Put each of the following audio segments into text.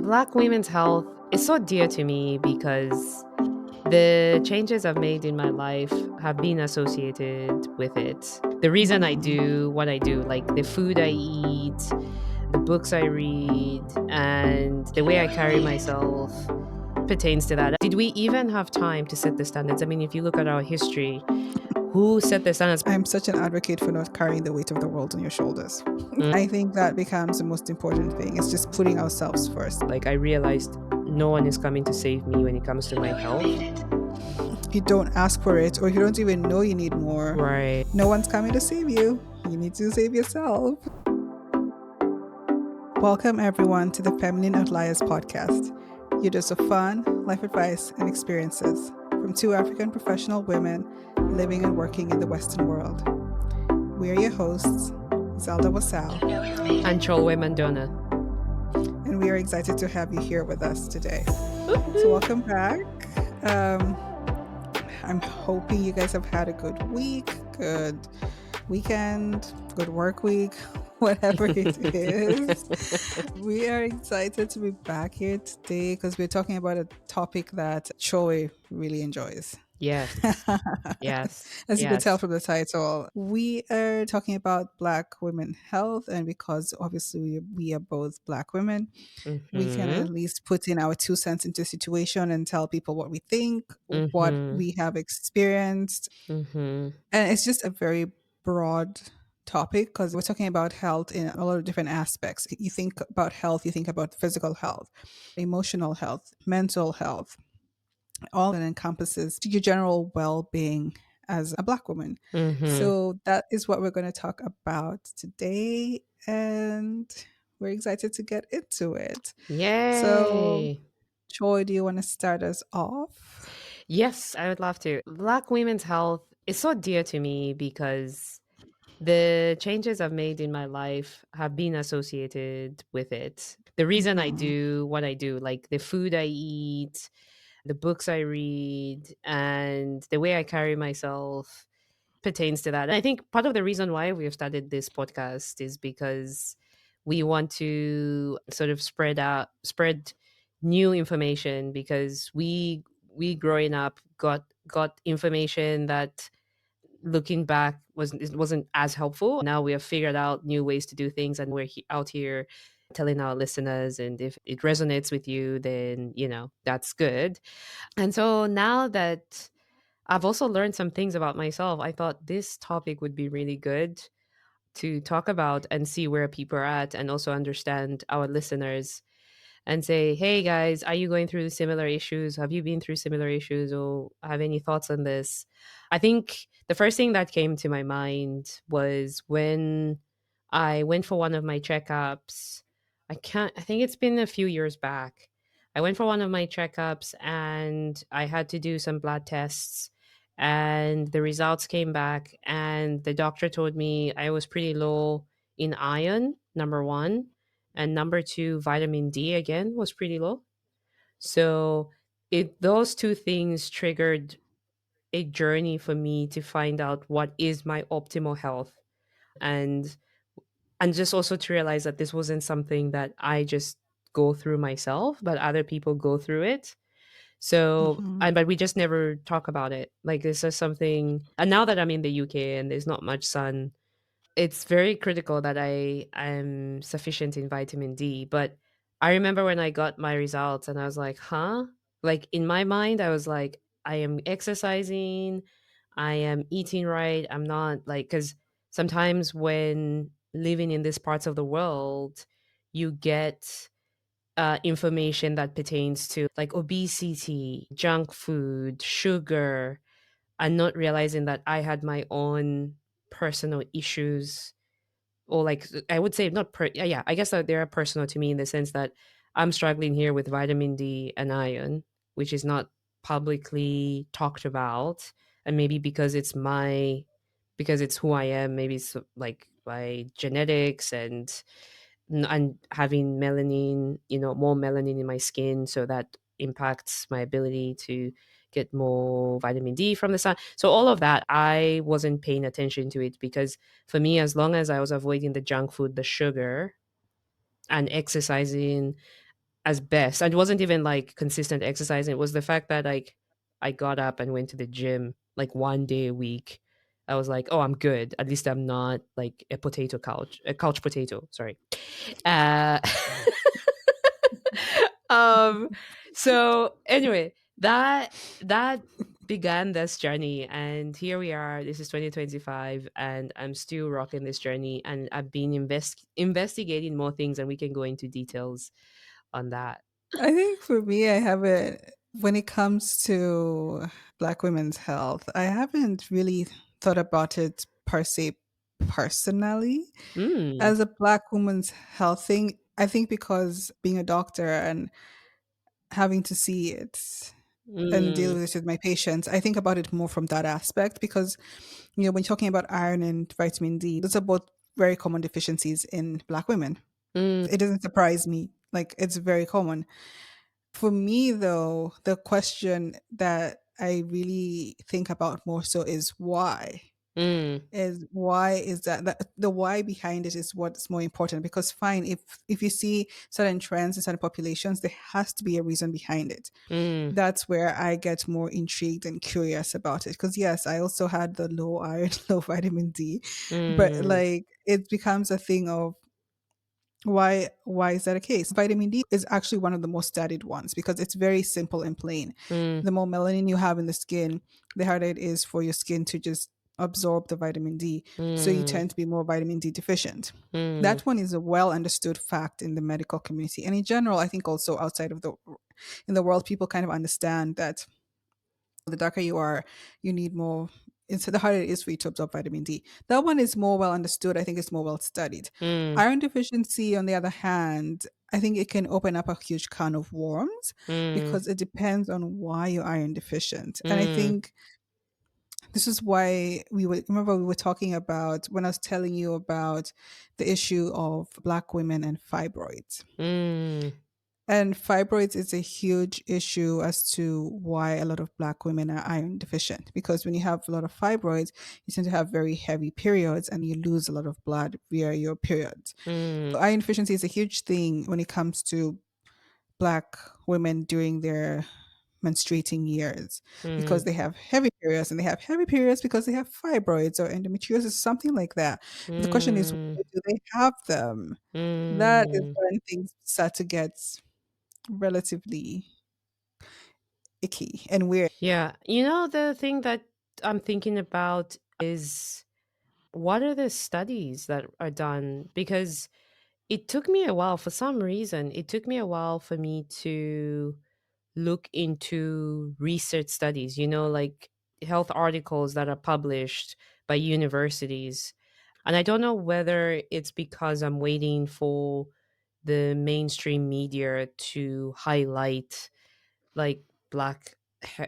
Black women's health is so dear to me because the changes I've made in my life have been associated with it. The reason I Mhm. do what I do, like the food I eat, the books I read, and the way I carry myself pertains to that. Did we even have time to set the standards? I mean, if you look at our history, who set the standards? I'm such an advocate for not carrying the weight of the world on your shoulders. I think that becomes the most important thing. It's just putting ourselves first. Like, I realized no one is coming to save me when it comes to my health. If you don't ask for it or if you don't even know you need more, Right. no one's coming to save you. You need to save yourself. Welcome, everyone, to the Feminine Outliers podcast. Your dose of fun, life advice, and experiences from two African professional women living and working in the Western world. We are your hosts, Zelda And Choolwe Mandona. and we are excited to have you here with us today. So, welcome back. Um, I'm hoping you guys have had a good week, good weekend, good work week, whatever it is. We are excited to be back here today because we're talking about a topic that Choi really enjoys. Yes. Yes. As you could tell Yes. from the title, we are talking about Black women health, and because obviously we are both Black women, we can at Mhm. least put in our 2 cents into the situation and tell people what we think, what Mhm. we have experienced. Mhm. And it's just a very broad topic because we're talking about health in a lot of different aspects. You think about health, you think about physical health, emotional health, mental health, all that encompasses your general well being as a Black woman. Mhm. So that is what we're going to talk about today. And we're excited to get into it. So, Yay. Joy, do you want to start us off? Yes, I would love to. Black women's health is so dear to me because the changes I've made in my life have been associated with it. The reason I Hmm. do what I do, like the food I eat, the books I read, and the way I carry myself pertains to that. And I think part of the reason why we have started this podcast is because we want to sort of spread new information because we growing up got information that looking back wasn't as helpful. Now we have figured out new ways to do things and we're out here telling our listeners, and if it resonates with you, then that's good. And so now that I've also learned some things about myself, I thought this topic would be really good to talk about and see where people are at, and also understand our listeners and say, hey guys, are you going through similar issues? Have you been through similar issues or have any thoughts on this? I think the first thing that came to my mind was when I went for one of my checkups. I think it's been a few years back. I went for one of my checkups and I had to do some blood tests, and the results came back and the doctor told me I was pretty low in iron, number 1, and number 2, vitamin D again was pretty low. So those two things triggered a journey for me to find out what is my optimal health, and just also to realize that this wasn't something that I just go through myself, but other people go through it. So, Hmm. and but we just never talk about it. Like, this is something, and now that I'm in the UK and there's not much sun, it's very critical that I am sufficient in vitamin D. But I remember when I got my results and I was like, huh? Like, in my mind, I was like, I am exercising, I am eating right. I'm not like, because sometimes when living in these parts of the world, you get information that pertains to like obesity, junk food, sugar, and not realizing that I had my own personal issues, or like I would say not yeah, I guess that they are personal to me in the sense that I'm struggling here with vitamin D and iron, which is not publicly talked about. And maybe because it's who I am, maybe it's like by genetics and having melanin, more melanin in my skin, so that impacts my ability to get more vitamin D from the sun. So all of that, I wasn't paying attention to it because for me, as long as I was avoiding the junk food, the sugar, and exercising, as best. And it wasn't even like consistent exercise. It was the fact that like I got up and went to the gym like 1 day a week. I was like, oh, I'm good. At least I'm not like a couch potato. Sorry. Uh, um. So anyway, that began this journey, and here we are. This is 2025, and I'm still rocking this journey. And I've been investigating more things, and we can go into details on that. I think for me, I haven't, when it comes to Black women's health, I haven't really thought about it per se personally Mm. as a Black woman's health thing. I think because being a doctor and having to see it and deal Mm. with it with my patients, I think about it more from that aspect because, when you're talking about iron and vitamin D, those are both very common deficiencies in Black women. Mm. It doesn't surprise me. Like, it's very common. For me, though, the question that I really think about more so is why. Mm. Is why is that the why behind it is what's more important, because fine, if you see certain trends in certain populations, there has to be a reason behind it. Mm. That's where I get more intrigued and curious about it, because yes, I also had the low iron, low vitamin D, but Mm. like it becomes a thing of why is that a case? Vitamin D is actually one of the most studied ones because it's very simple and plain. Mm. The more melanin you have in the skin, the harder it is for your skin to just absorb the vitamin D. So you Mm. tend to be more vitamin D deficient. Mm. That one is a well understood fact in the medical community. And in general, I think also outside of the in the world, people kind of understand that the darker you are, you need more. It's the harder it is for you to absorb vitamin D. That one is more well understood. I think it's more well studied. Mm. Iron deficiency, on the other hand, I think it can open up a huge can of worms Mm. because it depends on why you're iron deficient. And I Mm. think this is why we were talking about when I was telling you about the issue of Black women and fibroids. Mm. And fibroids is a huge issue as to why a lot of Black women are iron deficient. Because when you have a lot of fibroids, you tend to have very heavy periods and you lose a lot of blood via your periods. Mm. So iron deficiency is a huge thing when it comes to Black women during their menstruating years because Mm. they have heavy periods, and they have heavy periods because they have fibroids or endometriosis, something like that. But the question is, Mm. why do they have them? That is Mm. when things start to get relatively icky and weird. Yeah. The thing that I'm thinking about is what are the studies that are done? Because it took me a while, for some reason, it took me a while for me to look into research studies, like health articles that are published by universities. And I don't know whether it's because I'm waiting for the mainstream media to highlight like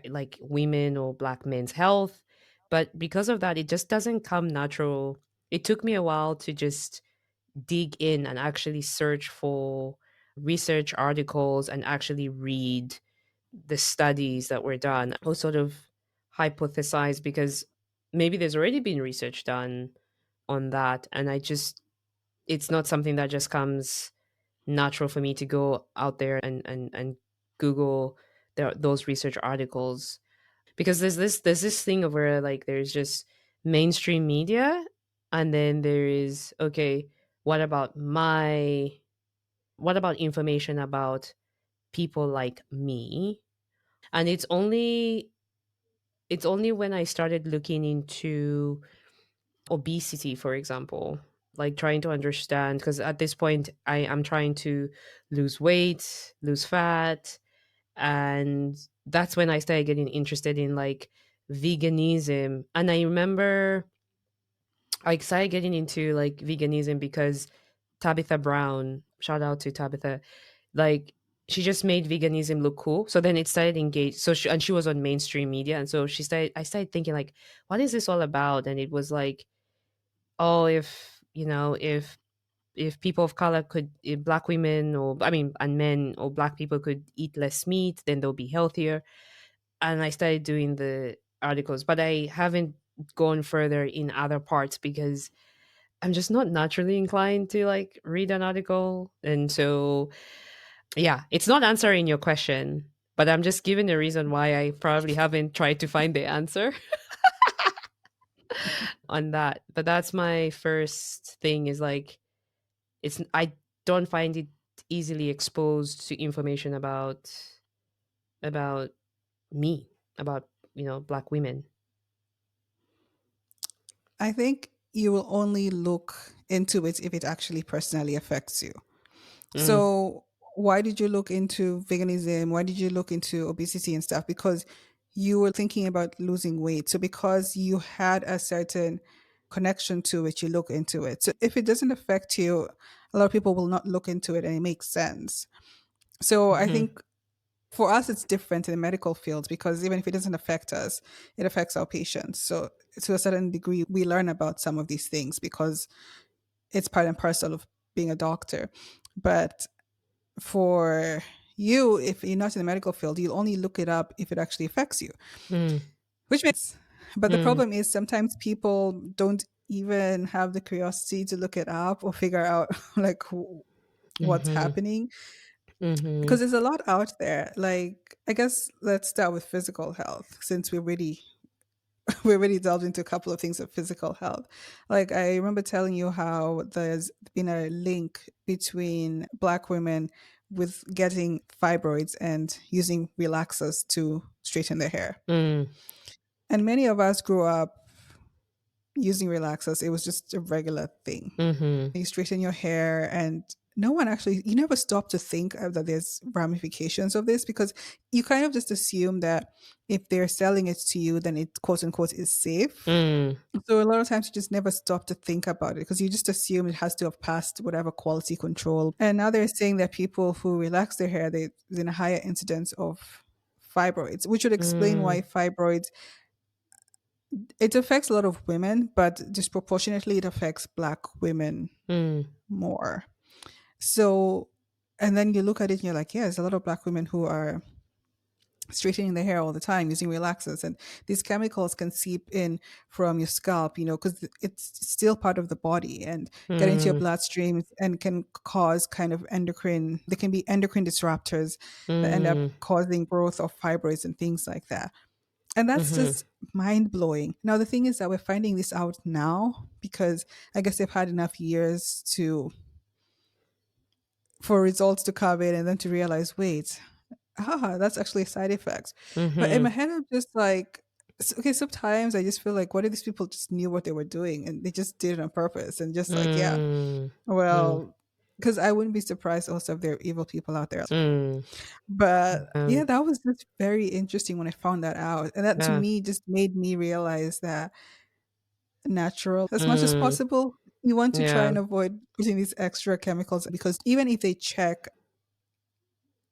like women or black men's health, but because of that it just doesn't come natural. It took me a while to just dig in and actually search for research articles and actually read the studies that were done or sort of hypothesize, because maybe there's already been research done on that, and I just it's not something that just comes natural for me to go out there and Google those research articles, because there's this thing of where like there's just mainstream media, and then there is, okay, what about my what about information about people like me? And it's only when I started looking into obesity, for example, like trying to understand, because at this point I am trying to lose weight, lose fat, and that's when I started getting interested in like veganism. And I remember I started getting into like veganism because Tabitha Brown, shout out to Tabitha, like she just made veganism look cool. So then it started engage. And she was on mainstream media, and so I started thinking like, what is this all about? And it was like, oh, if people of color could, if black women, or I mean, and men or black people could eat less meat, then they'll be healthier. And I started doing the articles, but I haven't gone further in other parts because I'm just not naturally inclined to like read an article. And so Yeah, it's not answering your question, but I'm just giving the reason why I probably haven't tried to find the answer on that. But that's my first thing is like it's I don't find it easily exposed to information about me, about, black women. I think you will only look into it if it actually personally affects you. Mm, So, why did you look into veganism? Why did you look into obesity and stuff? Because you were thinking about losing weight. So, because you had a certain connection to it, you look into it. So, if it doesn't affect you, a lot of people will not look into it and it makes sense. So, I mhm, think for us, it's different in the medical field because even if it doesn't affect us, it affects our patients. So, to a certain degree, we learn about some of these things because it's part and parcel of being a doctor. But for you, if you're not in the medical field, you'll only look it up if it actually affects you, mm, which makes sense. But the mm, problem is sometimes people don't even have the curiosity to look it up or figure out like what's mhm, happening because mhm, there's a lot out there. Like, I guess let's start with physical health since we already delved into a couple of things of physical health. Like, I remember telling you how there's been a link between Black women with getting fibroids and using relaxers to straighten their hair. mm, And many of us grew up using relaxers. It was just a regular thing. mhm, You straighten your hair, and no one actually, you never stop to think that there's ramifications of this because you kind of just assume that if they're selling it to you, then it quote unquote is safe. mm, So a lot of times you just never stop to think about it because you just assume it has to have passed whatever quality control. And now they're saying that people who relax their hair, there's a higher incidence of fibroids, which would explain why mm, fibroids, it affects a lot of women, but disproportionately it affects Black women mm, more. So, and then you look at it and you're like, yeah, there's a lot of Black women who are straightening their hair all the time using relaxers, and these chemicals can seep in from your scalp, because it's still part of the body and get into your mm, bloodstream and can cause kind of endocrine, they can be endocrine disruptors that end up mm, causing growth of fibroids and things like that. And that's mhm, just mind blowing. Now the thing is that we're finding this out now because I guess they've had enough years to for results to come in and then to realize, wait, that's actually a side effect. But in my mhm, head, I'm just like, okay, sometimes I just feel like, what if these people just knew what they were doing and they just did it on purpose and just like, yeah, mm, mm, well, because I wouldn't be surprised also if there are evil people out there. mm, But yeah, um, that was just very interesting when I found that out. And that to yeah, me just made me realize that natural as much as mm, possible. You want to try yeah, and avoid putting these extra chemicals because even if they check,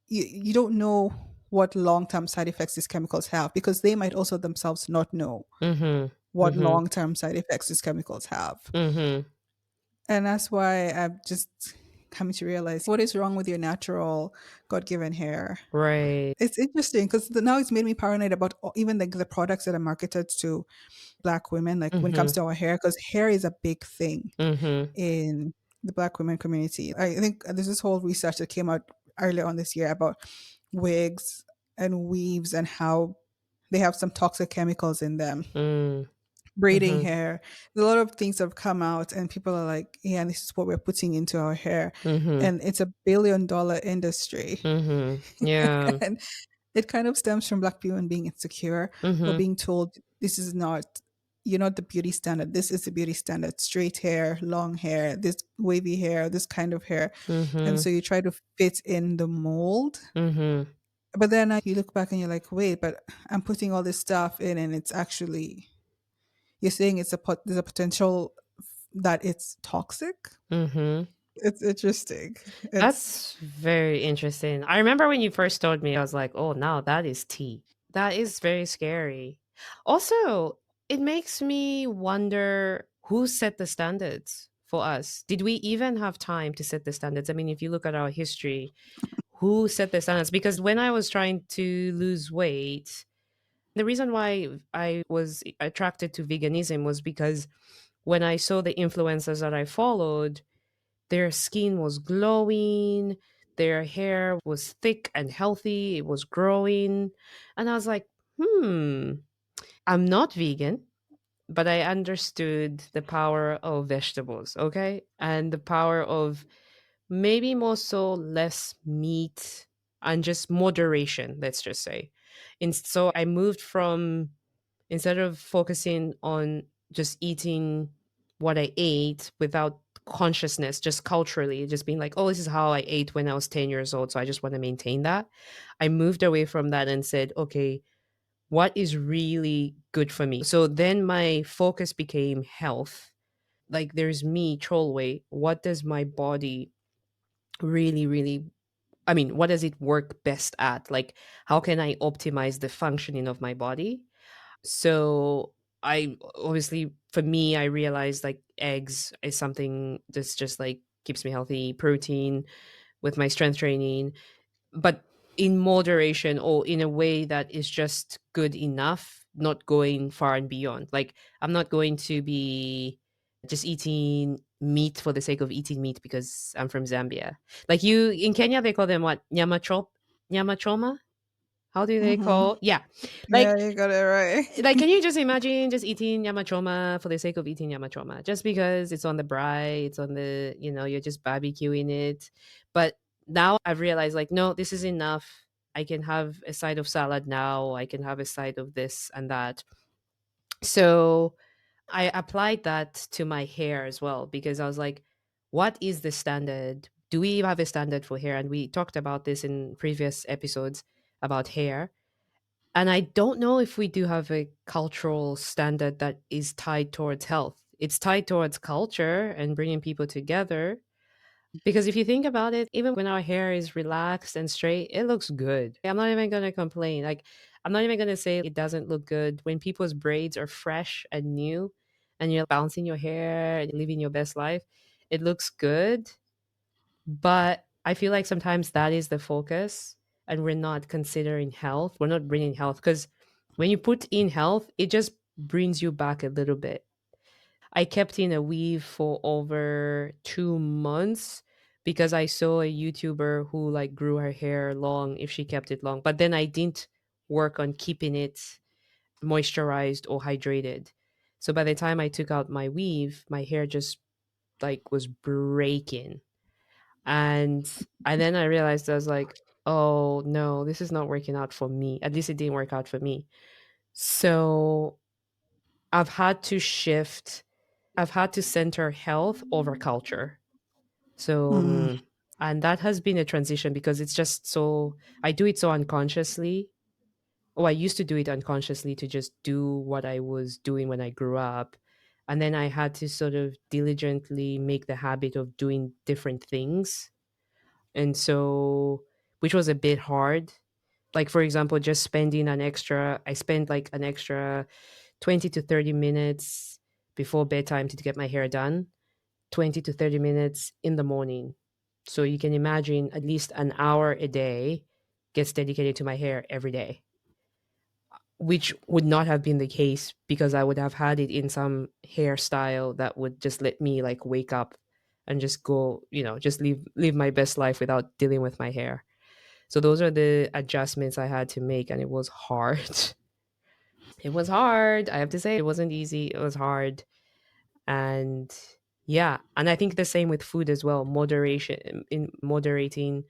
you don't know what long-term side effects these chemicals have because they might also themselves not know mhm, what mhm, long-term side effects these chemicals have. mhm, And that's why I've just come to realize what is wrong with your natural god-given hair. right, It's interesting because now it's made me paranoid about even the products that are marketed to Black women, like when it comes mhm, to our hair, because hair is a big thing mhm, in the Black women community. I think there's this whole research that came out earlier on this year about wigs and weaves and how they have some toxic chemicals in them. mm, Braiding mhm, hair. There's a lot of things have come out, and people are like, yeah, this is what we're putting into our hair. mhm, And it's $1 billion industry. mhm, yeah, And it kind of stems from Black women being insecure or mhm, being told, this is not, you're not the beauty standard. This is the beauty standard. Straight hair, long hair, this wavy hair, this kind of hair. And mhm, so you try to fit in the mold. mhm, But then you look back and you're like, wait, but I'm putting all this stuff in and it's actually, you're saying there's a potential that it's toxic. mhm. It's interesting. It's That's very interesting. I remember when you first told me, I was like, "Oh, now that is tea." That is very scary. Also, it makes me wonder who set the standards for us. Did we even have time to set the standards? I mean, if you look at our history, who set the standards? Because when I was trying to lose weight, the reason why I was attracted to veganism was because when I saw the influencers that I followed, their skin was glowing, Their hair was thick and healthy, it was growing. And I was like, hmm, I'm not vegan, but I understood the power of vegetables, okay? And the power of maybe more so less meat and just moderation, let's just say. And so I moved from, instead of focusing on just eating what I ate without consciousness, just culturally, just being like, oh, this is how I ate when I was 10 years old. So I just want to maintain that. I moved away from that and said, okay, what is really good for me? So then my focus became health. Like there's me, Choolwe. What does my body really, really, I mean, what does it work best at? Like, how can I optimize the functioning of my body? So I obviously, for me, I realized like eggs is something that's just like keeps me healthy, protein with my strength training, but in moderation or in a way that is just good enough, not going far and beyond. Like I'm not going to be just eating meat for the sake of eating meat because I'm from Zambia. Like you in Kenya, they call them what? Nyama chop, nyama choma. How do they Mm-hmm. call? Yeah, Yeah, like you got it right. can you just imagine just eating nyama choma for the sake of eating nyama choma just because it's on the braai, it's on the, you're just barbecuing it. But now I've realized like no, this is enough. I can have a side of salad now, I can have a side of this and that. So I applied that to my hair as well because I was like, what is the standard? Do we have a standard for hair? And we talked about this in previous episodes about hair. And I don't know if we do have a cultural standard that is tied towards health. It's tied towards culture and bringing people together. Because if you think about it, even when our hair is relaxed and straight, it looks good. I'm not even going to complain. Like, I'm not even going to say it doesn't look good. When people's braids are fresh and new and you're bouncing your hair and living your best life, it looks good. But I feel like sometimes that is the focus and we're not considering health. We're not bringing health because when you put in health, it just brings you back a little bit. I kept in a weave for over 2 months because I saw a YouTuber who like grew her hair long if she kept it long. But then I didn't work on keeping it moisturized or hydrated. So by the time I took out my weave, my hair just like was breaking. And then I realized I was like, "Oh, no, this is not working out for me. At least it didn't work out for me." So, I've had to shift. I've had to center health over culture. So, Mm. and that has been a transition because it's just so I do it so unconsciously. Oh, I used to do it unconsciously to just do what I was doing when I grew up. And then I had to sort of diligently make the habit of doing different things. And so, which was a bit hard. Like, for example, just spending I spent like an extra 20 to 30 minutes before bedtime to get my hair done, 20 to 30 minutes in the morning. So you can imagine at least an hour a day gets dedicated to my hair every day, which would not have been the case because I would have had it in some hairstyle that would just let me like wake up and just go, just live my best life without dealing with my hair. So those are the adjustments I had to make and it was hard. It was hard. I have to say it wasn't easy. It was hard. And yeah, and I think the same with food as well. Moderation in moderating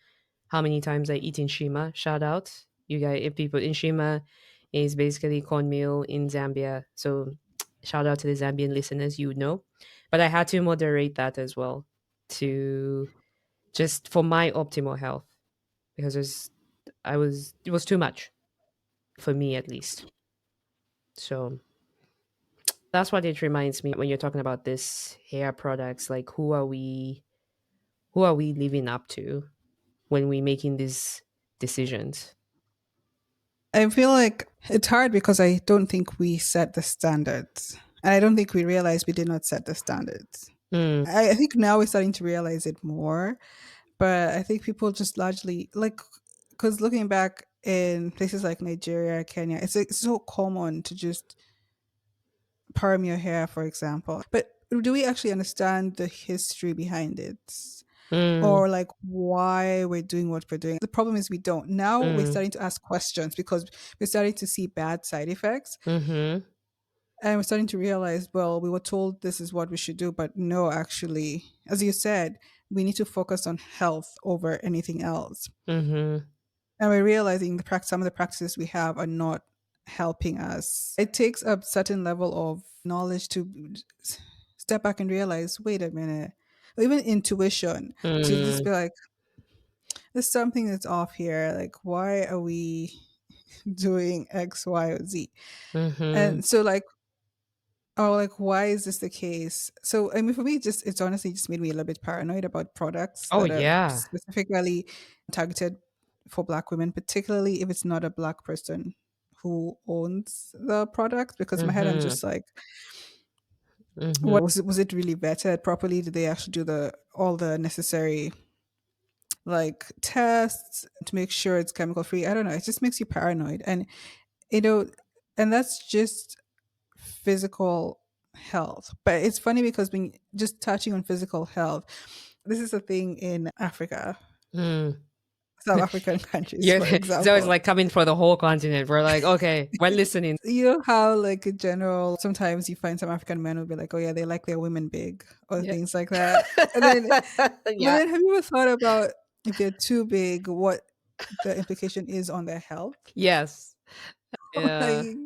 how many times I eat in Shima. Shout out. You guys, if people in Shima is basically cornmeal in Zambia. So shout out to the Zambian listeners, you would know. But I had to moderate that as well to just for my optimal health because it was too much for me at least. So that's what it reminds me when you're talking about this hair products, like who are we living up to when we making these decisions? I feel like it's hard because I don't think we set the standards. And I don't think we realize we did not set the standards. Mm, I think now we're starting to realize it more, but I think people just largely like, because looking back in places like Nigeria, Kenya, it's so common to just perm your hair, for example. But do we actually understand the history behind it? Mm, or like why we're doing what we're doing. The problem is we don't. Now we're mm, starting to ask questions because we're starting to see bad side effects. mhm, And we're starting to realize, well, we were told this is what we should do, but no, actually, as you said, we need to focus on health over anything else. mhm, And we're realizing some of the practices we have are not helping us. It takes a certain level of knowledge to step back and realize, wait a minute, or even intuition, to just mm, be like, there's something that's off here. Like, why are we doing X, Y, or Z? mhm. And so, like, oh, like, why is this the case? So, I mean, for me, just it's honestly just made me a little bit paranoid about products Oh, that are yeah. specifically targeted for Black women, particularly if it's not a Black person who owns the product. Because in my head, I'm Mhm, just like, mhm, what was it really vetted properly? Did they actually do the all the necessary like tests to make sure it's chemical free? I don't know. It just makes you paranoid, and you know, and that's just physical health. But it's funny because when just touching on physical health, this is a thing in Africa, mm. South African countries, Yeah, for it's always example. like coming for the whole continent. We're like, okay, we're listening. You know how, like, in general, sometimes you find some African men will be like, "Oh yeah, they like their women big," or Yeah. things like that. And then, but Yeah. then, have you ever thought about if they're too big, what the implication is on their health? Yes. Yeah. Like,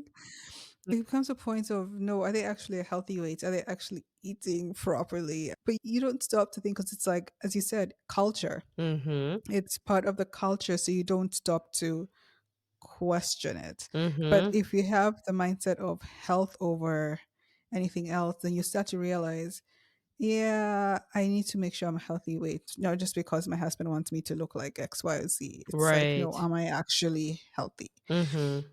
it becomes a point of no, are they actually a healthy weight? Are they actually eating properly? But you don't stop to think because it's like, as you said, culture. Mhm. It's part of the culture, so you don't stop to question it. But Mhm. if you have the mindset of health over anything else, then you start to realize, yeah, I need to make sure I'm a healthy weight, not just because my husband wants me to look like X, Y, or Z. It's like, no, Right. am I actually healthy? Mhm.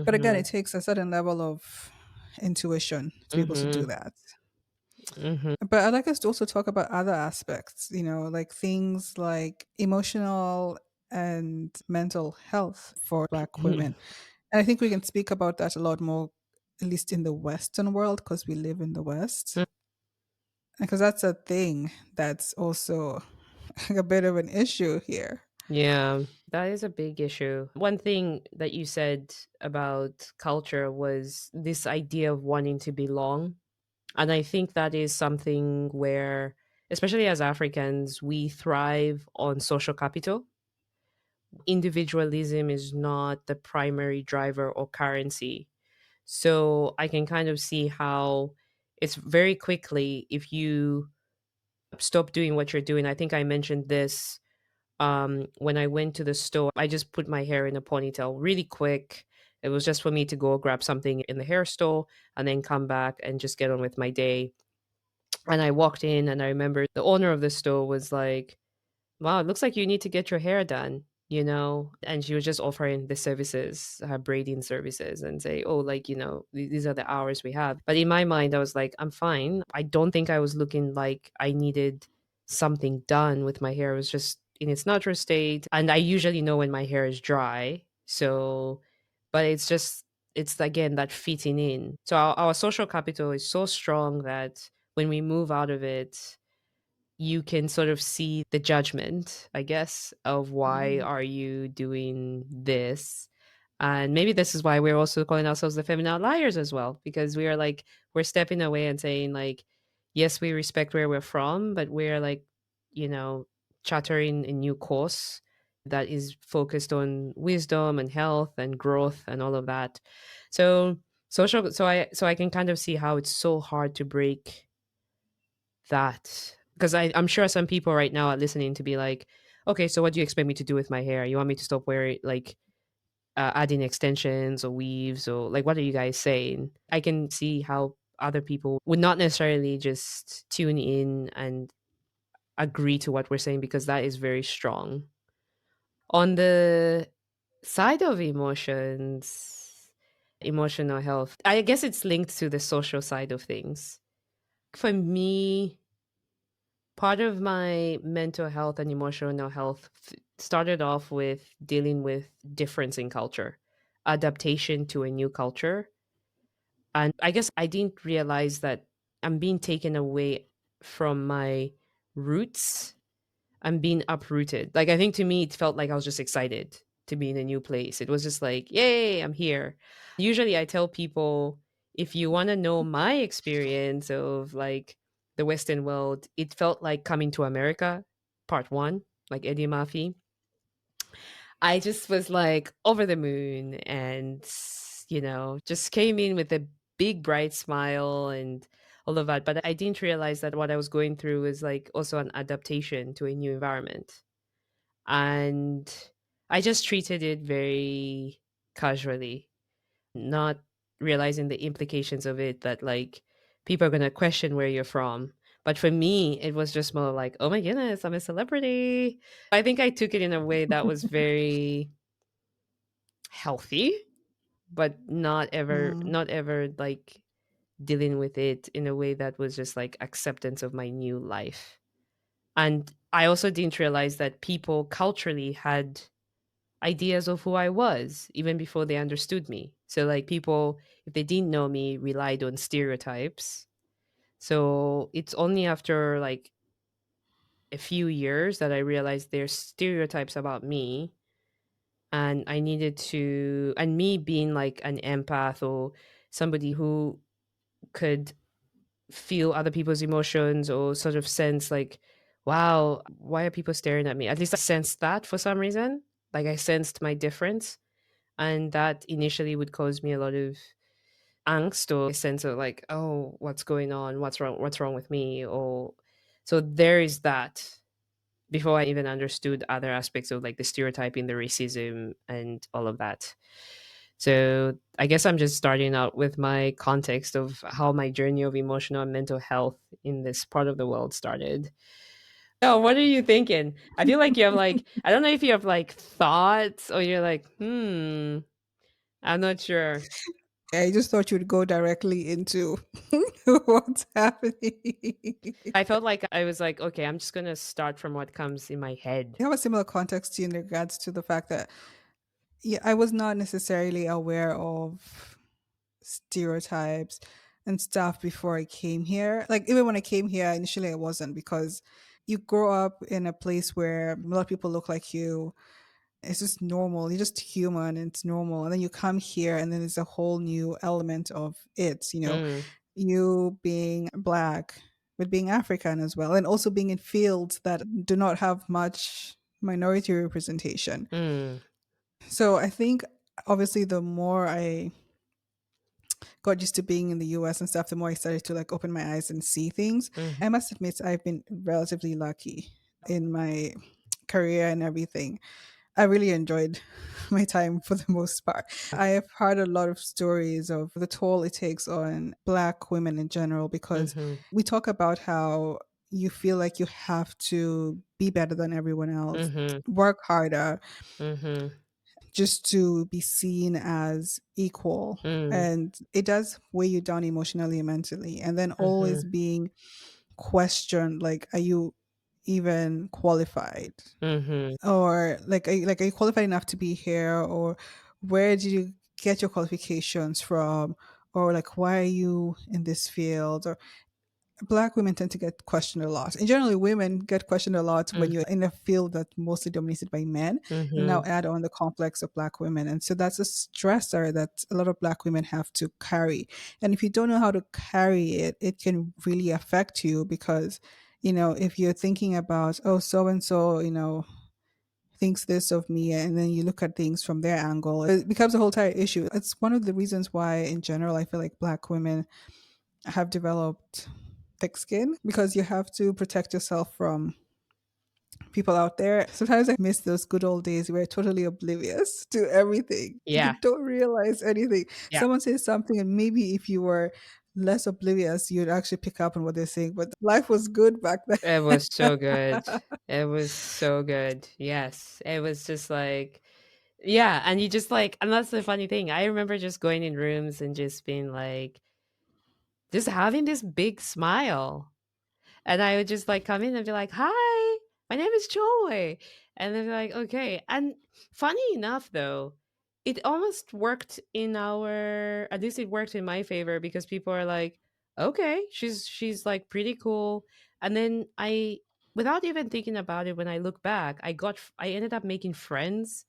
But again, Mhm. it takes a certain level of intuition to be able to do Mhm. that. Mhm. But I'd like us to also talk about other aspects, like things like emotional and mental health for Black women. And I think we can speak about that a lot more, at least in the Western world, because we live in the West. Because that's a thing that's also a bit of an issue here. Yeah, that is a big issue. One thing that you said about culture was this idea of wanting to belong. And I think that is something where, especially as Africans, we thrive on social capital. Individualism is not the primary driver or currency. So I can kind of see how it's very quickly if you stop doing what you're doing. I think I mentioned this when I went to the store. I just put my hair in a ponytail really quick. It was just for me to go grab something in the hair store and then come back and just get on with my day. And I walked in and I remember the owner of the store was like, wow, it looks like you need to get your hair done. And she was just offering the services, her braiding services, and say, oh, like, these are the hours we have. But in my mind, I was like, I'm fine. I don't think I was looking like I needed something done with my hair. It was just in its natural state. And I usually know when my hair is dry. So, but it's again that fitting in. So our social capital is so strong that when we move out of it, you can sort of see the judgment, I guess, of why Mm. are you doing this? And maybe this is why we're also calling ourselves the feminine outliers as well, because we are like, we're stepping away and saying, like, yes, we respect where we're from, but we're like, you know, chartering a new course that is focused on wisdom and health and growth and all of that. So so I can kind of see how it's so hard to break that, because I'm sure some people right now are listening to be like, okay, so what do you expect me to do with my hair? You want me to stop wearing, like, adding extensions or weaves, or like, what are you guys saying? I can see how other people would not necessarily just tune in and agree to what we're saying, because that is very strong. On the side of emotions, emotional health, I guess it's linked to the social side of things. For me, part of my mental health and emotional health started off with dealing with difference in culture, adaptation to a new culture. And I guess I didn't realize that I'm being taken away from my roots. I'm being uprooted. Like, I think to me, it felt like I was just excited to be in a new place. It was just like, yay, I'm here. Usually I tell people, if you want to know my experience of like the Western world, it felt like coming to America, part one, like Eddie Murphy. I just was like over the moon and, just came in with a big bright smile and all of that. But I didn't realize that what I was going through was like also an adaptation to a new environment. And I just treated it very casually, not realizing the implications of it, that like people are going to question where you're from. But for me, it was just more like, oh my goodness, I'm a celebrity. I think I took it in a way that was very healthy, but Mm. not ever like dealing with it in a way that was just like acceptance of my new life. And I also didn't realize that people culturally had ideas of who I was even before they understood me. So like people, if they didn't know me, relied on stereotypes. So it's only after like a few years that I realized there's stereotypes about me, and I needed to, and me being like an empath or somebody who could feel other people's emotions or sort of sense like, wow, why are people staring at me? At least I sensed that for some reason. Like I sensed my difference. And that initially would cause me a lot of angst or a sense of like, oh, what's going on? What's wrong with me? Or so there is that before I even understood other aspects of like the stereotyping, the racism, and all of that. So I guess I'm just starting out with my context of how my journey of emotional and mental health in this part of the world started. Oh, what are you thinking? I feel like you have like, I don't know if you have like thoughts or you're like, I'm not sure. I just thought you'd go directly into what's happening. I felt like I was like, okay, I'm just gonna start from what comes in my head. I have a similar context to you in regards to the fact that, yeah, I was not necessarily aware of stereotypes and stuff before I came here. Like even when I came here, initially I wasn't, because you grow up in a place where a lot of people look like you. It's just normal. You're just human and it's normal. And then you come here and then there's a whole new element of it, Mm, you being black, but being African as well. And also being in fields that do not have much minority representation. mm, So I think obviously the more I got used to being in the US and stuff, the more I started to like open my eyes and see things. mhm, I must admit I've been relatively lucky in my career and everything. I really enjoyed my time for the most part. I have heard a lot of stories of the toll it takes on Black women in general, because mhm, we talk about how you feel like you have to be better than everyone else, mhm, work harder mhm, just to be seen as equal. mm, And it does weigh you down emotionally and mentally. And then always mhm, being questioned, like, are you even qualified? mhm, Or like, are you qualified enough to be here? Or where did you get your qualifications from? Or like, why are you in this field? Or Black women tend to get questioned a lot. And generally women get questioned a lot when mm, you're in a field that's mostly dominated by men. And now mhm, add on the complex of Black women. And so that's a stressor that a lot of Black women have to carry. And if you don't know how to carry it, it can really affect you, because if you're thinking about, oh, so and so, thinks this of me, and then you look at things from their angle, it becomes a whole entire issue. It's one of the reasons why in general I feel like Black women have developed thick skin, because you have to protect yourself from people out there. Sometimes I miss those good old days where you're totally oblivious to everything. You yeah, don't realize anything. yeah. Someone says something, and maybe if you were less oblivious, you'd actually pick up on what they're saying. But life was good back It then. was so good. It was so good. Yes. It was just like, yeah. And you just like, and that's the funny thing. I remember just going in rooms and just being like, just having this big smile. And I would just like come in and be like, "Hi, my name is Choolwe," and they'd be like, "Okay." And funny enough, though, it almost worked in our. At least it worked in my favor because people are like, "Okay, she's like pretty cool." And then I without even thinking about it, when I look back, I ended up making friends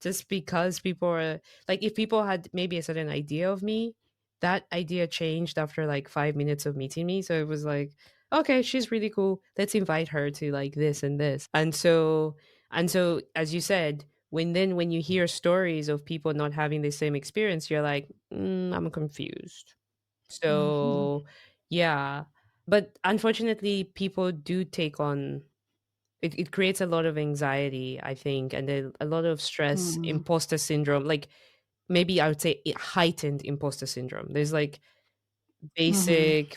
just because people are like, if people had maybe a certain idea of me, that idea changed after like 5 minutes of meeting me. So it was like, okay, she's really cool. Let's invite her to like this and this. And so as you said, when you hear stories of people not having the same experience, you're like, I'm confused. Mhm. So yeah. But unfortunately, people do take on it creates a lot of anxiety, I think, and a lot of stress, Mm. imposter syndrome. Like maybe I would say heightened imposter syndrome. There's like Mhm. basic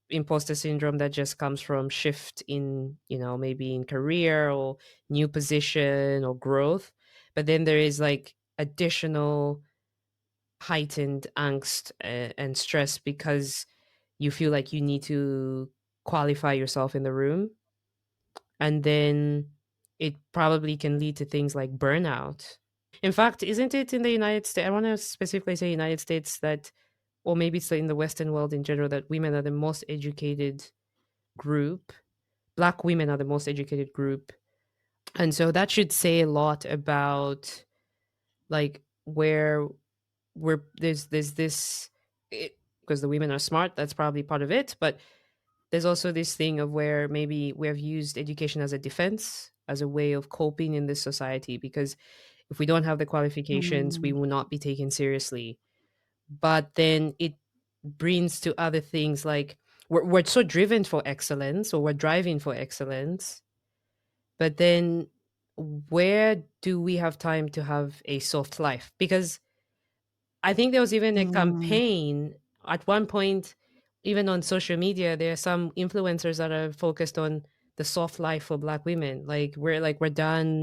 imposter syndrome that just comes from shift in, maybe in career or new position or growth. But then there is like additional heightened angst and stress because you feel like you need to qualify yourself in the room, and then it probably can lead to things like burnout. In fact, isn't it in the United States? I want to specifically say United States that, or maybe it's in the Western world in general, that women are the most educated group. Black women are the most educated group. And so that should say a lot about like where there's this, because the women are smart, that's probably part of it, but there's also this thing of where maybe we have used education as a defense, as a way of coping in this society, because if we don't have the qualifications, we Mm. will not be taken seriously. But then it brings to other things like we're so driven for excellence, or we're driving for excellence, but then where do we have time to have a soft life? Because I think there was even a Mm. campaign at one point, even on social media. There are some influencers that are focused on the soft life for Black women. Like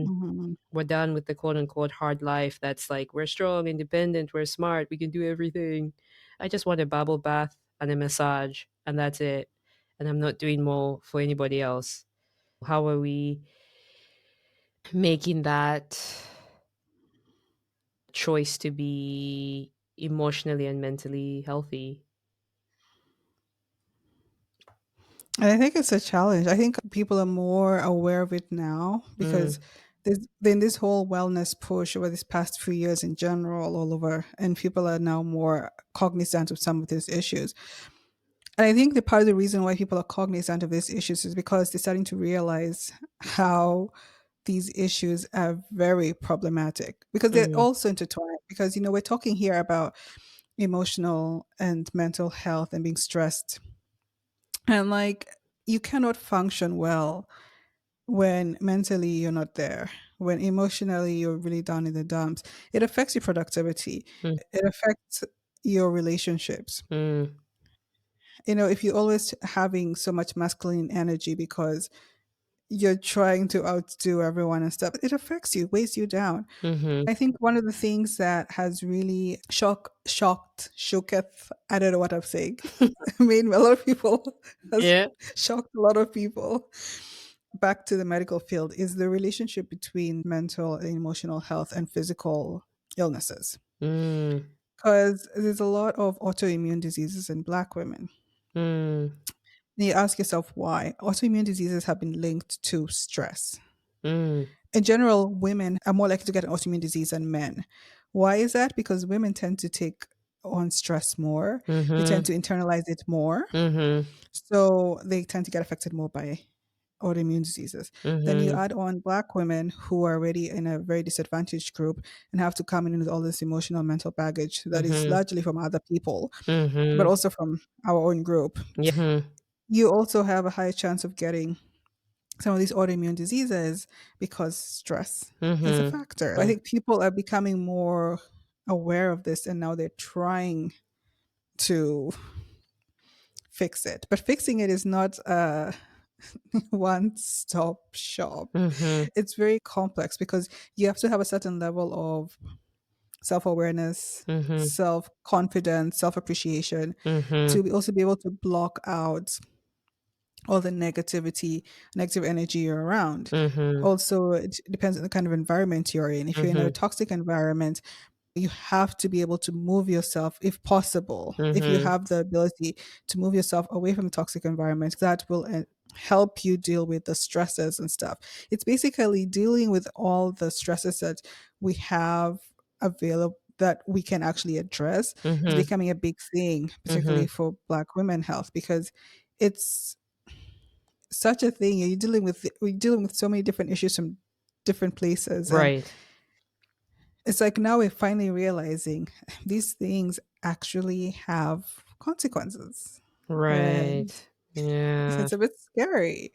Mhm. we're done with the quote unquote hard life. That's like we're strong, independent, we're smart, we can do everything. I just want a bubble bath and a massage, and that's it. And I'm not doing more for anybody else. How are we making that choice to be emotionally and mentally healthy? And I think it's a challenge. I think people are more aware of it now because Mm, there's been this whole wellness push over these past few years in general all over, and people are now more cognizant of some of these issues. And I think the part of the reason why people are cognizant of these issues is because they're starting to realize how these issues are very problematic because they're mm, also intertwined. Because, we're talking here about emotional and mental health and being stressed. And like, you cannot function well when mentally you're not there, when emotionally you're really down in the dumps. It affects your productivity, mm, it affects your relationships. mm, If you're always having so much masculine energy because you're trying to outdo everyone and stuff, it affects you, weighs you down. mhm. I think one of the things that has really shooketh, I don't know what I'm saying, made a lot of people, has Yeah. shocked a lot of people back to the medical field is the relationship between mental and emotional health and physical illnesses. Mm, Because there's a lot of autoimmune diseases in Black women. mm, And you ask yourself why. Autoimmune diseases have been linked to stress. mm, In general, women are more likely to get an autoimmune disease than men. Why is that? Because women tend to take on stress more, they tend mhm, to internalize it more. mhm, So they tend to get affected more by autoimmune diseases. Then you mhm, add on Black women who are already in a very disadvantaged group and have to come in with all this emotional mental baggage that is mhm, largely from other people, but mhm, also from our own group. yeah, mhm, You also have a high chance of getting some of these autoimmune diseases because stress is a mhm, factor. I think people are becoming more aware of this and now they're trying to fix it. But fixing it is not a one stop shop. mhm, It's very complex because you have to have a certain level of self awareness, mhm, self confidence, self appreciation mhm, to also be able to block out all the negative energy you're around. mhm, Also, it depends on the kind of environment you're in. If you're in a mhm, toxic environment, you have to be able to move yourself, if possible, if you mhm, have the ability to move yourself away from a toxic environment, that will help you deal with the stresses and stuff. It's basically dealing with all the stresses that we have available that we can actually address is Mhm. becoming a big thing, particularly Mhm. for Black women health, because it's such a thing. You're dealing with so many different issues from different places, and Right. it's like now we're finally realizing these things actually have consequences, and Right. Yeah. it's a bit scary.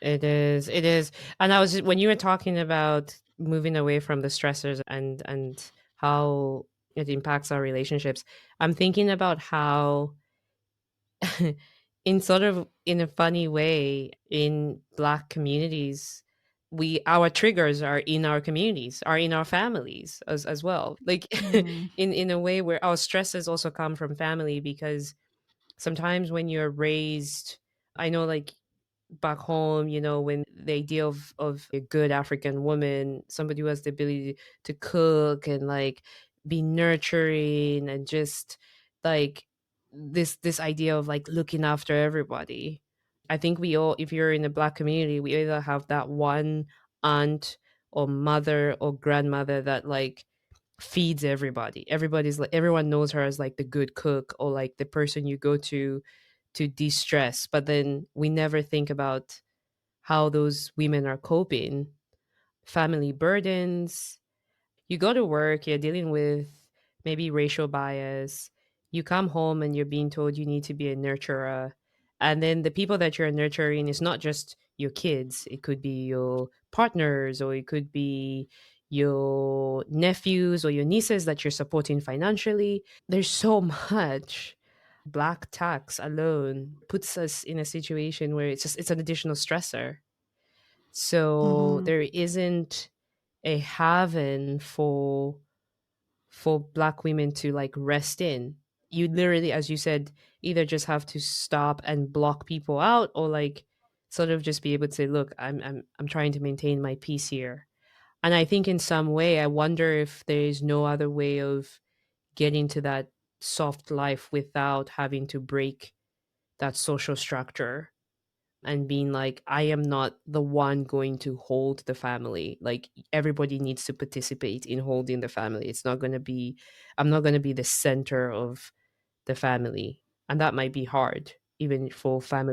It is. It is. And I was just, when you were talking about moving away from the stressors and how it impacts our relationships, I'm thinking about how in sort of in a funny way in Black communities, we our triggers are in our communities, are in our families as well, like Mm, in a way where our stresses also come from family, because sometimes when you're raised, I know, like back home, when the idea of a good African woman, somebody who has the ability to cook and like be nurturing and just like this idea of like looking after everybody. I think we all, if you're in a Black community, we either have that one aunt or mother or grandmother that like feeds everybody. Everybody's like, everyone knows her as like the good cook or like the person you go to de-stress, but then we never think about how those women are coping. Family burdens. You go to work, you're dealing with maybe racial bias. You come home and you're being told you need to be a nurturer. And then the people that you're nurturing is not just your kids, it could be your partners, or it could be your nephews or your nieces that you're supporting financially. There's so much. Black tax alone puts us in a situation where it's an additional stressor. So mhm, there isn't a haven for Black women to like rest in. You literally, as you said, either just have to stop and block people out, or like sort of just be able to say, look, I'm trying to maintain my peace here. And I think in some way, I wonder if there is no other way of getting to that soft life without having to break that social structure and being like, I am not the one going to hold the family. Like everybody needs to participate in holding the family. It's not going to be, I'm not going to be the center of the family. And that might be hard, even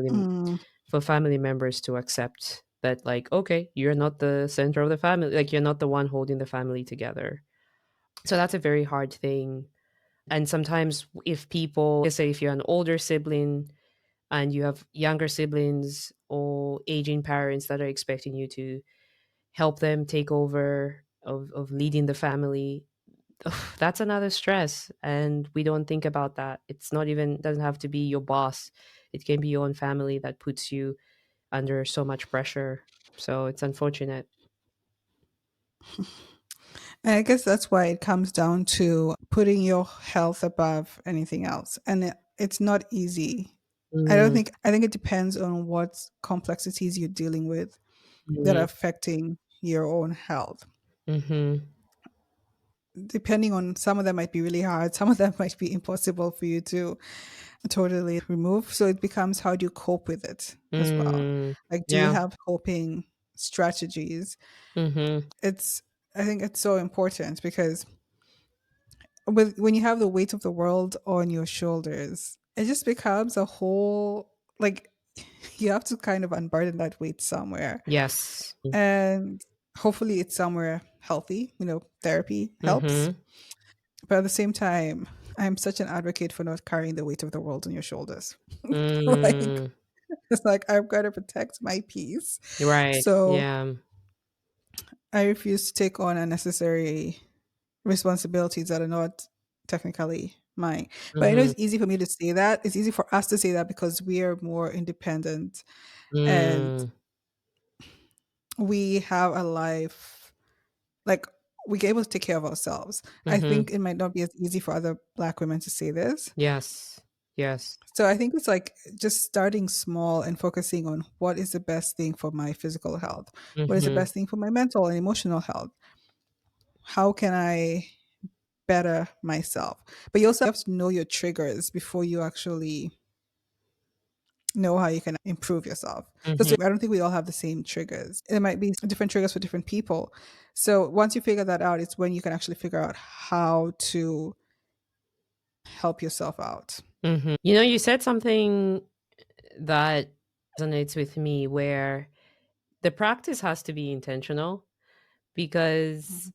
mm. for family members to accept that, like, okay, you're not the center of the family. Like you're not the one holding the family together. So that's a very hard thing. And sometimes if people, say if you're an older sibling and you have younger siblings or aging parents that are expecting you to help them take over of leading the family, that's another stress. And we don't think about that. It's not even, doesn't have to be your boss. It can be your own family that puts you under so much pressure. So it's unfortunate. And I guess that's why it comes down to putting your health above anything else. And it's not easy. Mm, I think it depends on what complexities you're dealing with that are mm, affecting your own health. mm-hmm, Depending on, some of them might be really hard, some of them might be impossible for you to totally remove. So it becomes, how do you cope with it as well? mm, Like, do you yeah, have coping strategies? mm-hmm, It's, I think it's so important because when you have the weight of the world on your shoulders, it just becomes a whole, like, you have to kind of unburden that weight somewhere. yes, And hopefully it's somewhere healthy, therapy helps. mm-hmm, But at the same time, I'm such an advocate for not carrying the weight of the world on your shoulders. Like, mm, it's like, I've got to protect my peace. right, So yeah, I refuse to take on unnecessary responsibilities that are not technically mine. But I know mm-hmm, it's easy for me to say that. It's easy for us to say that because we are more independent and mm, we have a life, like, we're able to take care of ourselves. I mm-hmm. think it might not be as easy for other Black women to say this. Yes. Yes. So I think it's like just starting small and focusing on what is the best thing for my physical health, what is the Mhm. best thing for my mental and emotional health. How can I better myself? But you also have to know your triggers before you actually know how you can improve yourself. Because Mhm. I don't think we all have the same triggers. There might be different triggers for different people. So once you figure that out, it's when you can actually figure out how to help yourself out. Mhm. You know, you said something that resonates with me where the practice has to be intentional because Mhm.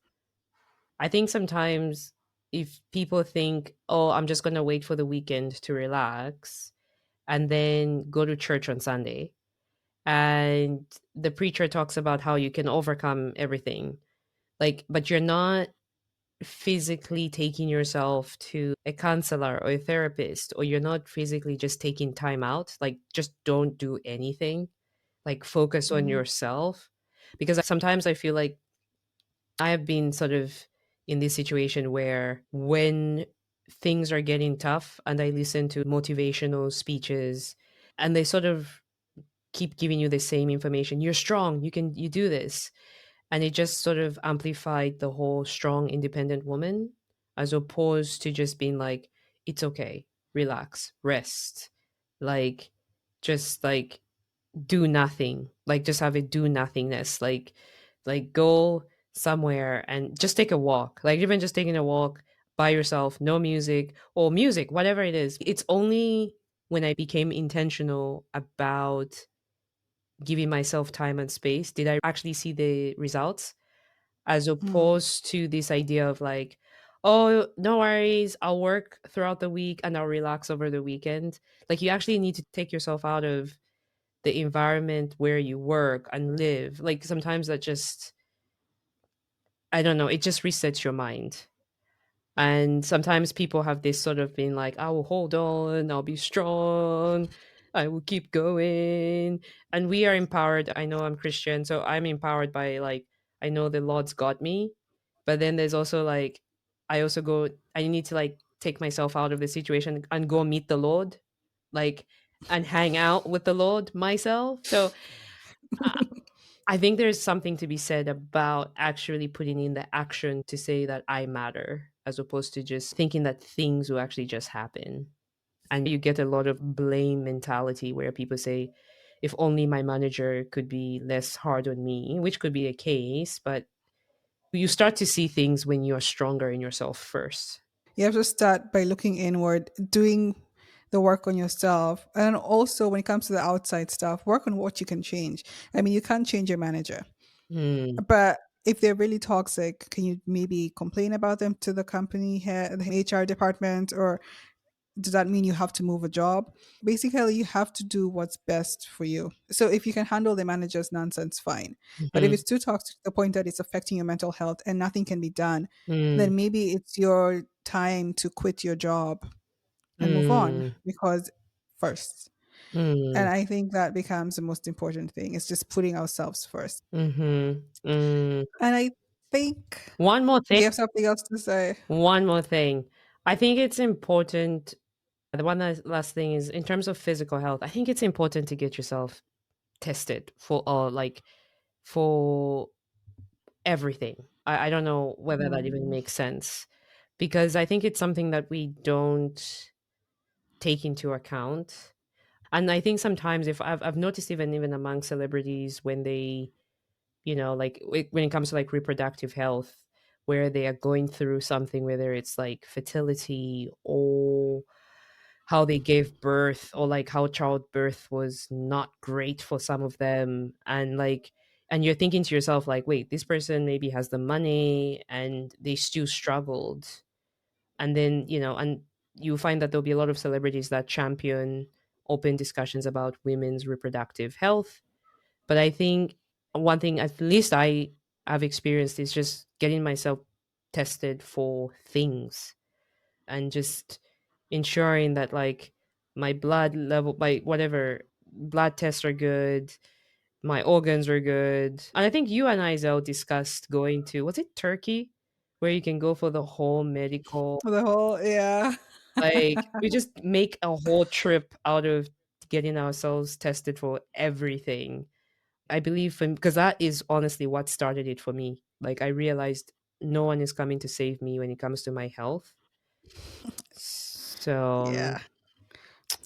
I think sometimes if people think, "Oh, I'm just gonna wait for the weekend to relax and then go to church on Sunday," and the preacher talks about how you can overcome everything, like, but you're not physically taking yourself to a counselor or a therapist, or you're not physically just taking time out, like, just don't do anything, like, focus on Mhm. yourself. Because sometimes I feel like I have been sort of in this situation where when things are getting tough and I listen to motivational speeches and they sort of keep giving you the same information, you're strong, you do this. And it just sort of amplified the whole strong, independent woman, as opposed to just being like, it's okay, relax, rest, like, just like do nothing, like just have a do nothingness, like go somewhere and just take a walk, like even just taking a walk by yourself, no music or music, whatever it is. It's only when I became intentional about giving myself time and space did I actually see the results, as Mm. opposed to this idea of like, oh, no worries, I'll work throughout the week and I'll relax over the weekend. Like you actually need to take yourself out of the environment where you work and live. Like sometimes that just, I don't know, it just resets your mind. And sometimes people have this sort of being like, I will hold on, I'll be strong, I will keep going. And we are empowered. I know I'm Christian, so I'm empowered by like, I know the Lord's got me. But then there's also like, I also go, I need to like take myself out of the situation and go meet the Lord, like, and hang out with the Lord myself. So I think there's something to be said about actually putting in the action to say that I matter, as opposed to just thinking that things will actually just happen. And you get a lot of blame mentality where people say, if only my manager could be less hard on me, which could be a case, but you start to see things when you're stronger in yourself first. You have to start by looking inward, doing the work on yourself. And also, when it comes to the outside stuff, work on what you can change. I mean, you can't change your manager, Hmm. but if they're really toxic, can you maybe complain about them to the company head, the HR department, or does that mean you have to move a job? Basically, you have to do what's best for you. So if you can handle the manager's nonsense, fine. But if Hmm. it's too toxic to the point that it's affecting your mental health and nothing can be done, Hmm. then maybe it's your time to quit your job and move on Hmm. because first. And Hmm. I think that becomes the most important thing. It's just putting ourselves first. Hmm. Hmm. And I think, One more do thing. you have something else to say? One more thing. I think it's important. The one last thing is in terms of physical health. I think it's important to get yourself tested for like for everything. I don't know whether that even Mm. makes sense, because I think it's something that we don't take into account. And I think sometimes if I've noticed even among celebrities when they, like when it comes to like reproductive health, where they are going through something, whether it's like fertility or how they gave birth, or like how childbirth was not great for some of them, and like, and you're thinking to yourself like, wait, this person maybe has the money and they still struggled. And then, and you find that there'll be a lot of celebrities that champion open discussions about women's reproductive health. But I think one thing, at least I have experienced, is just getting myself tested for things and just ensuring that like my blood level, my whatever blood tests are good, my organs are good. And I think you and I, Zell, discussed going to, was it Turkey, where you can go for the whole medical, The whole, yeah. like we just make a whole trip out of getting ourselves tested for everything. I believe, because that is honestly what started it for me. Like I realized no one is coming to save me when it comes to my health. So Yeah.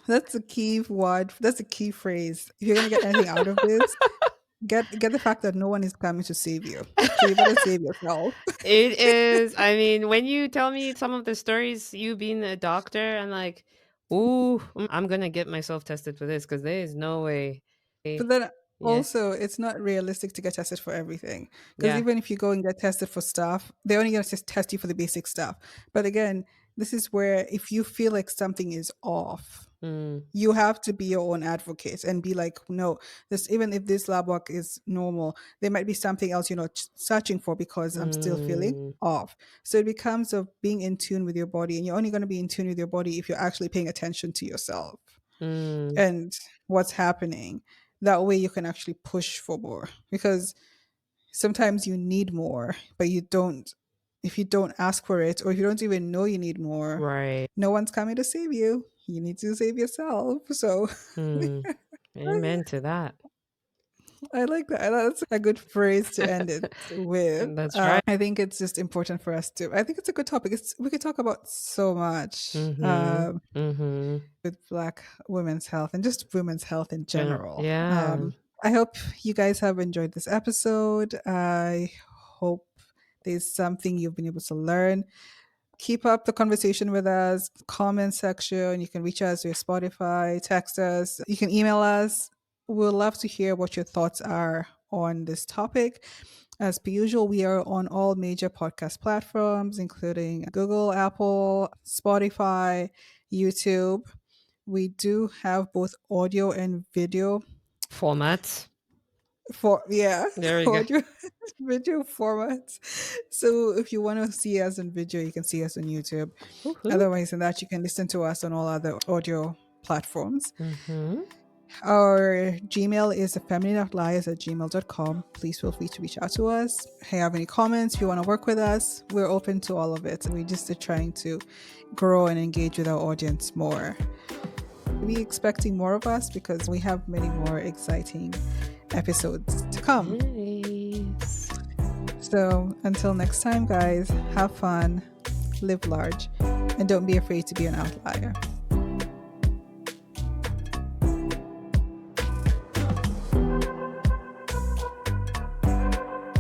That's the key word. That's the key phrase. If you're gonna get anything out of this, get the fact that no one is coming to save you. So you better save yourself. It is. I mean, when you tell me some of the stories, you being a doctor, I'm like, ooh, I'm gonna get myself tested for this because there is no way. But then Yeah, also, it's not realistic to get tested for everything. Because yeah. even if you go and get tested for stuff, they're only going to just test you for the basic stuff. But again, this is where if you feel like something is off, Mm, you have to be your own advocate and be like, no, this, even if this lab work is normal, there might be something else you're not searching for because I'm still feeling mm, off. So it becomes of being in tune with your body, and you're only going to be in tune with your body if you're actually paying attention to yourself mm, and what's happening. That way you can actually push for more, because sometimes you need more, but you don't. If you don't ask for it, or if you don't even know you need more, right. no one's coming to save you. You need to save yourself. So Mm. Amen to that. I like that. That's a good phrase to end it with. And that's right. I think it's just important for us to. I think it's a good topic. We could talk about so much Mm-hmm. Mm-hmm. with Black women's health and just women's health in general. Yeah. I hope you guys have enjoyed this episode. I hope there's something you've been able to learn. Keep up the conversation with us. Comment section. You can reach us via Spotify, text us. You can email us. We'd love to hear what your thoughts are on this topic. As per usual, we are on all major podcast platforms, including Google, Apple, Spotify, YouTube. We do have both audio and video Formats. for, yeah, There we go. audio video formats. So if you want to see us in video, you can see us on YouTube. Woohoo. Otherwise than that, you can listen to us on all other audio platforms. Mm-hmm. Our Gmail is feminine.liars@gmail.com. Please feel free to reach out to us. If you have any comments, if you want to work with us, we're open to all of it. We just are trying to grow and engage with our audience more. Be expecting more of us because we have many more exciting episodes to come. Nice. So until next time, guys, have fun, live large, and don't be afraid to be an outlier.